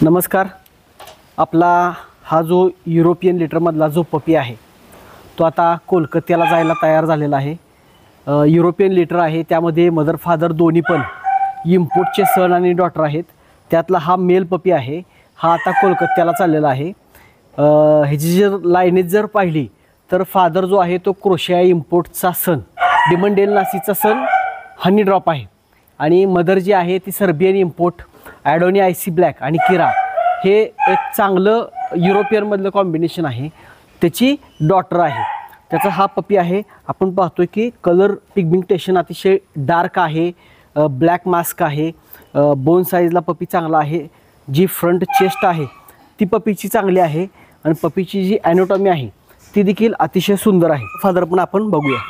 नमस्कार. आपला हा जो युरोपियन लिटरमधला जो पपी आहे तो आता कोलकात्याला जायला तयार झालेला आहे. युरोपियन लिटर आहे, त्यामध्ये मदर फादर दोन्ही पण इम्पोर्टचे सन आणि डॉटर आहेत. त्यातला हा मेल पपी आहे, हा आता कोलकात्याला चाललेला आहे. ह्याची जर लाईनेज जर पाहिली तर फादर जो आहे तो क्रोशिया इम्पोर्टचा सन, डिमंडेल नासीचा सन हनी ड्रॉप आहे आणि मदर जी आहे ती सर्बियन इम्पोर्ट ॲडोनी आयसी ब्लॅक आणि किरा हे एक चांगलं युरोपियनमधलं कॉम्बिनेशन आहे. त्याची डॉटर आहे, त्याचा हा पपी आहे. आपण पाहतोय की कलर पिगमेंटेशन अतिशय डार्क आहे, ब्लॅक मास्क आहे, बोन साईजला पपी चांगला आहे. जी फ्रंट चेस्ट आहे ती पपीची चांगली आहे आणि पपीची जी ॲनोटॉमी आहे ती देखील अतिशय सुंदर आहे. फादर पण आपण बघूया.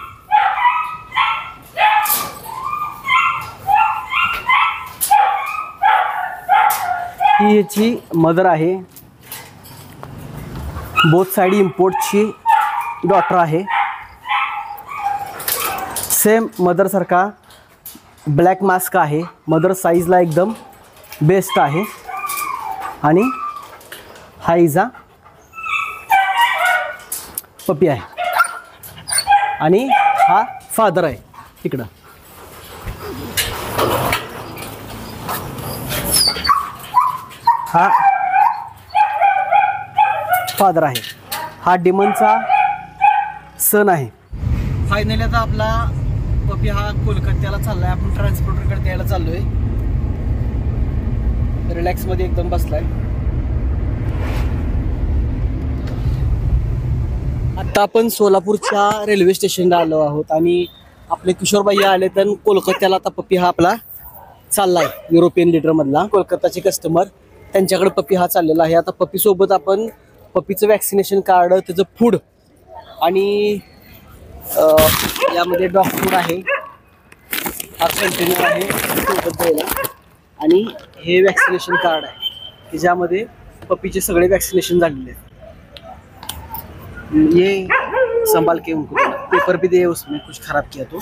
ही याची मदर आहे, बोथ साइड इम्पोर्टची डॉटर आहे. सेम मदर सारखा ब्लॅक मास्क आहे, मदर साईजला एकदम बेस्ट आहे. आणि हा इजा पपी आहे आणि हा फादर आहे. इकडं हा फादर आहे, हा डिमनचा सन आहे. फायनली आता आपला पपी हा कोलकात्याला चाललाय. आपण ट्रान्सपोर्टरकडे द्यायला चाललोय. रिलॅक्स मध्ये एकदम बसलाय. आता आपण सोलापूरच्या रेल्वे स्टेशनला आलो आहोत आणि आपले किशोर भैया आले तर कोलकात्याला आता पपी हा आपला चाललाय. युरोपियन लिटर मधला कोलकाताचे कस्टमर, त्यांच्याकडे पपी हा चाललेला आहे. आता पपी सोबत आपण पपीचं वॅक्सिनेशन कार्ड, त्याचं फूड आणि यामध्ये डॉग फूड आहे, हा कंटेनर आहे सोबत द्यायला. आणि हे वॅक्सिनेशन कार्ड आहे की ज्यामध्ये पपीचे सगळे वॅक्सिनेशन झालेले आहेत. ये संभाल के उनको पेपर भी दे, उसमें कुछ खराब किया तो